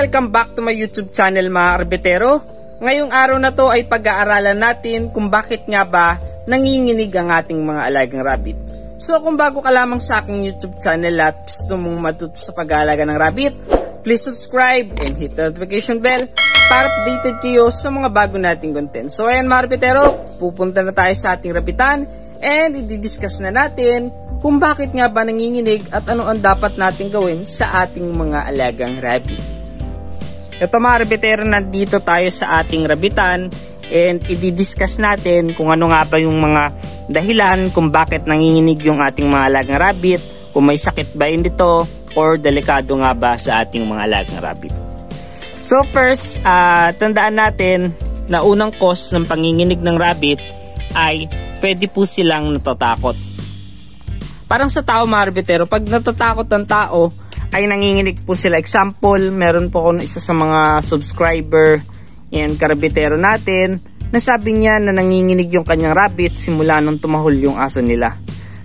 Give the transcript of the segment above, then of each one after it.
welcome back to my YouTube channel mga karbitero. Ngayong araw na to ay pag-aaralan natin kung bakit nga ba nanginginig ang ating mga alagang rabbit. So kung bago ka lamang sa aking YouTube channel at gusto mong matuto sa pag-aalaga ng rabbit, please subscribe and hit the notification bell para updated kayo sa mga bago nating content. So ayan mga karbitero, pupunta na tayo sa ating rabbitan and i-discuss na natin kung bakit nga ba nanginginig at ano ang dapat natin gawin sa ating mga alagang rabbit. Ito mga rabbitero, nandito tayo sa ating rabbitan and i-discuss natin kung ano nga ba yung mga dahilan kung bakit nanginginig yung ating mga alagang rabbit, kung may sakit ba yun dito or delikado nga ba sa ating mga alagang rabbit. So first, tandaan natin na unang cause ng panginginig ng rabbit ay pwede po silang natatakot. Parang sa tao mga rabbitero, pag natatakot ng tao ay nanginginig po sila. Example, meron po ako isa sa mga subscriber yan karabitero natin na sabi niya na nanginginig yung kanyang rabbit simula nung tumahol yung aso nila.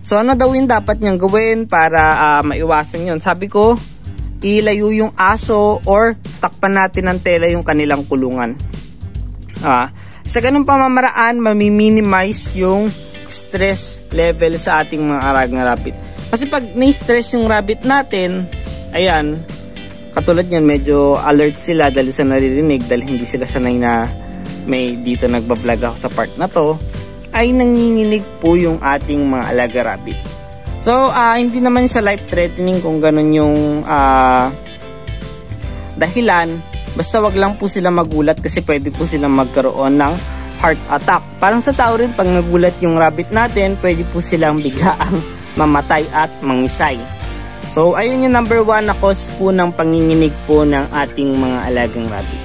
So ano daw yung dapat niyang gawin para maiwasan yun? Sabi ko, ilayo yung aso or takpan natin ng tela yung kanilang kulungan. Sa ganung pamamaraan, mami-minimize yung stress level sa ating mga alagang rabbit. Kasi pag na-stress yung rabbit natin, ayan, katulad yan, medyo alert sila dahil sa naririnig, dahil hindi sila sanay na may dito nagbablog ako sa part na to, ay nanginginig po yung ating mga alaga rabbit. So, hindi naman siya life-threatening kung ganun yung dahilan. Basta wag lang po sila magulat kasi pwede po silang magkaroon ng heart attack. Parang sa tao rin, pag nagulat yung rabbit natin, pwede po silang biglaang mamatay at mangisay. So, ayun yung number 1 na cause po ng panginginig po ng ating mga alagang rabbit.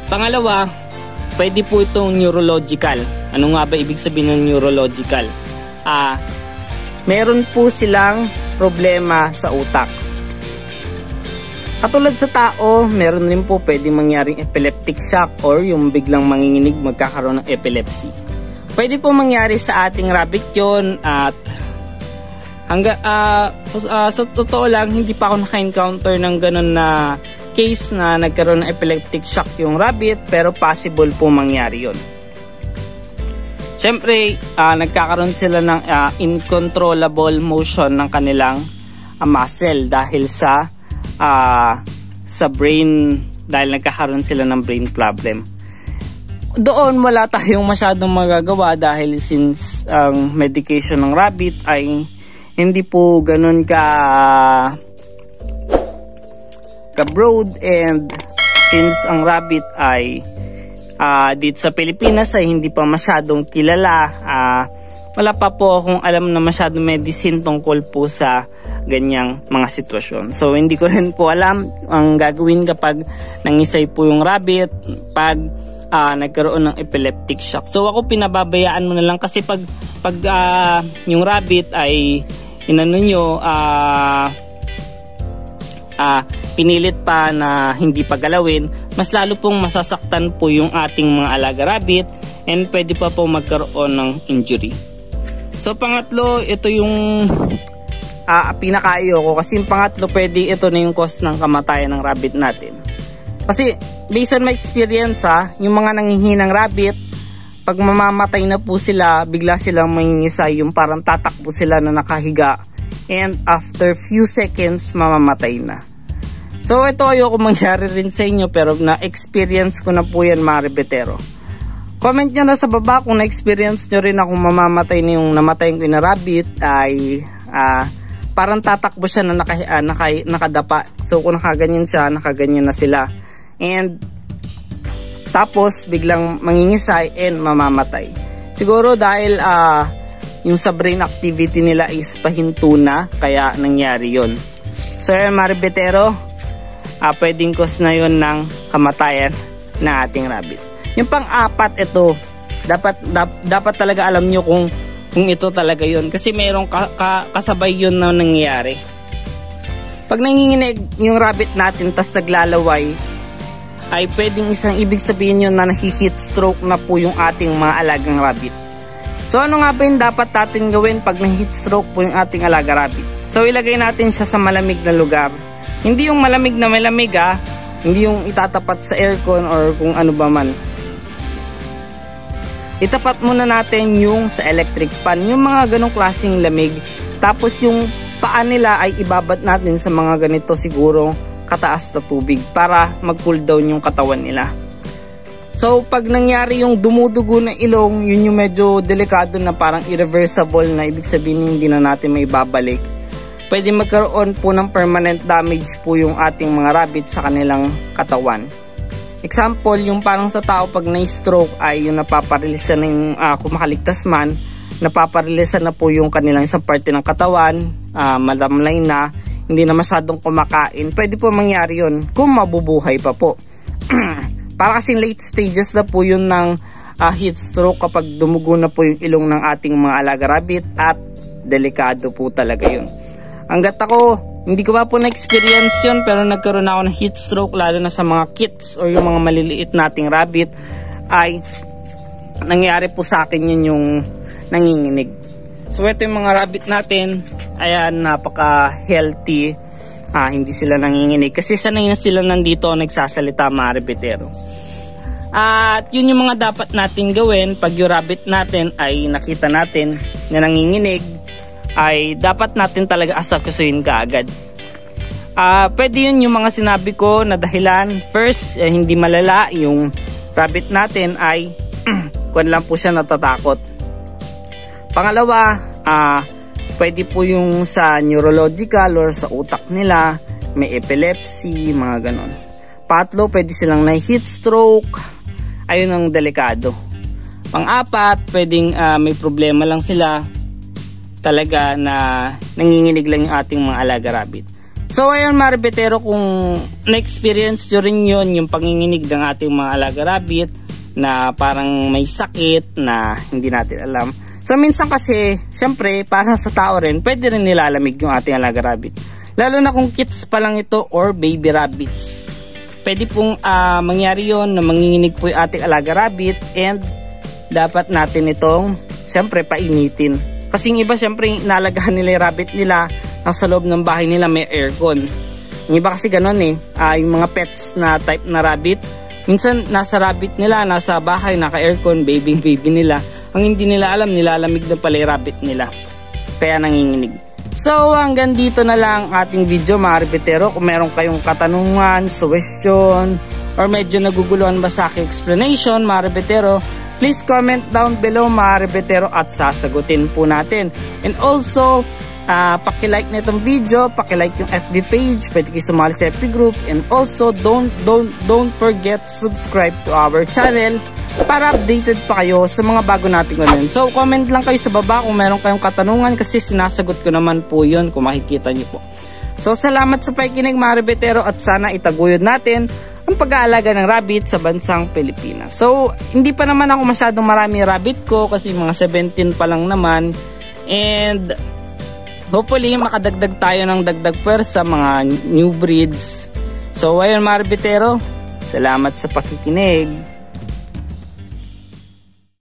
Pangalawa, pwede po itong neurological. Ano nga ba ibig sabihin ng neurological? Meron po silang problema sa utak. Katulad sa tao, meron rin po pwedeng mangyaring epileptic shock or yung biglang manginginig magkakaroon ng epilepsy. Pwede po mangyari sa ating rabbit yon at sa totoo lang, hindi pa ako naka-encounter ng ganun na case na nagkaroon ng epileptic shock yung rabbit, pero possible po mangyari yun. Siyempre, nagkakaroon sila ng uncontrollable motion ng kanilang muscle dahil sa brain, dahil nagkakaroon sila ng brain problem. Doon wala tayong masyadong magagawa dahil since ang medication ng rabbit ay hindi po ganun ka broad, and since ang rabbit ay dito sa Pilipinas ay hindi pa masyadong kilala, wala pa po akong alam na masyadong medicine tungkol po sa ganyang mga sitwasyon. So hindi ko rin po alam ang gagawin kapag nangisay po yung rabbit pag nagkaroon ng epileptic shock. So ako pinababayaan mo na lang kasi pag yung rabbit ay inano nyo, pinilit pa na hindi pagalawin, mas lalo pong masasaktan po yung ating mga alaga rabbit and pwede pa po magkaroon ng injury. So pangatlo, ito yung pinaka-ayoko kasi yung pangatlo, pwede ito na yung cause ng kamatayan ng rabbit natin. Kasi based on my experience, yung mga nangihinang rabbit, pag mamamatay na po sila, bigla silang mangingisay, yung parang tatakbo sila na nakahiga and after few seconds mamamatay na. So ito ayoko mangyari rin sa inyo, pero na-experience ko na po yan mga rabbitero. Comment nyo na sa baba kung na-experience nyo rin ako mamamatay na yung namatayin ko na rabbit ay parang tatakbo siya na nakadapa. So kung nakaganyan siya, nakaganyan na sila. And tapos biglang mangingisay and mamamatay. Siguro dahil yung sa brain activity nila is pahinto na, kaya nangyari yon. So yun mga rabbitero, pwedeng cause na yun ng kamatayan na ating rabbit. Yung pang-apat, ito dapat talaga alam nyo kung ito talaga yun, kasi mayroong kasabay yun na nangyayari. Pag nanginginig yung rabbit natin tas naglalaway, ay pwedeng isang ibig sabihin yun na nahi-heat stroke na po yung ating mga alagang rabbit. So ano nga ba yung dapat natin gawin pag na-heat stroke po yung ating alaga rabbit? So ilagay natin siya sa malamig na lugar Hindi yung malamig na malamig hindi yung itatapat sa aircon or kung ano ba man. Itapat muna natin yung sa electric fan, yung mga ganong klaseng lamig. Tapos yung paa nila ay ibabat natin sa mga ganito siguro kataas na tubig para mag-cool down yung katawan nila. So pag nangyari yung dumudugo ng ilong, yun yung medyo delikado na parang irreversible na, ibig sabihin hindi na natin may babalik. Pwede magkaroon po ng permanent damage po yung ating mga rabbit sa kanilang katawan. Example, yung parang sa tao pag na-stroke ay yung napaparelisa na yung kumakaligtas man, napaparelisa na po yung kanilang isang parte ng katawan, malamlay na, hindi na masyadong kumakain. Pwede po mangyari yun kung mabubuhay pa po. Para kasing late stages na po yun ng heat stroke kapag dumugo na po yung ilong ng ating mga alaga rabbit, at delikado po talaga yun. Hanggat ako, hindi ko pa po na-experience yun, pero nagkaroon ako ng heat stroke lalo na sa mga kits or yung mga maliliit nating rabbit, ay nangyari po sa akin yun yung nanginginig. So ito yung mga rabbit natin, ayan, napaka-healthy, hindi sila nanginginig kasi sanay na sila nandito nagsasalita, mga rabbitero. At yun yung mga dapat natin gawin pag yung rabbit natin ay nakita natin na nanginginig, ay dapat natin talaga asakasuhin kaagad. Pwede yun yung mga sinabi ko na dahilan. First, hindi malala yung rabbit natin ay kung lang po siya natatakot. Pangalawa, pwede po yung sa neurological or sa utak nila, may epilepsy, mga ganon. Patlo, pwede silang na heat stroke, ayun ang delikado. Pang-apat, pwedeng may problema lang sila talaga na nanginginig lang yung ating mga alaga rabbit. So ayun, mga rabbitero, kung na-experience nyo rin yun, yung panginginig ng ating mga alaga rabbit na parang may sakit na hindi natin alam. So minsan kasi, syempre, para sa tao rin, pwede rin nilalamig yung ating alaga rabbit. Lalo na kung kits pa lang ito or baby rabbits. Pwede pong mangyari yon na manginginig po yung ating alaga rabbit, and dapat natin itong, syempre, painitin. Kasi yung iba, syempre, nalagahan nila yung rabbit nila, nasa loob ng bahay nila may aircon. Yung iba kasi ganun yung mga pets na type na rabbit, minsan nasa rabbit nila, nasa bahay, naka-aircon, baby nila. Ang hindi nila alam, nilalamig na pala yung rabbit nila. Kaya nanginginig. So hanggang dito na lang ating video, mga rabbitero. Kung meron kayong katanungan, suggestion, or medyo naguguluhan ba sa aking explanation, mga rabbitero, please comment down below, mga rabbitero, at sasagutin po natin. And also, paki-like na itong video, paki-like yung FB page, pwede kayo sumali sa FB group, and also don't forget to subscribe to our channel para updated pa kayo sa mga bago nating content. So comment lang kayo sa baba kung meron kayong katanungan kasi sinasagot ko naman po yun kung makikita nyo po. So salamat sa pakikinig, mga rabbitero, at sana itaguyod natin ang pag-aalaga ng rabbit sa bansang Pilipinas. So hindi pa naman ako masyadong marami rabbit ko kasi mga 17 pa lang naman, and hopefully makadagdag tayo ng dagdag pwersa, mga new breeds. So ayun, mga rabbitero, salamat sa pakikinig.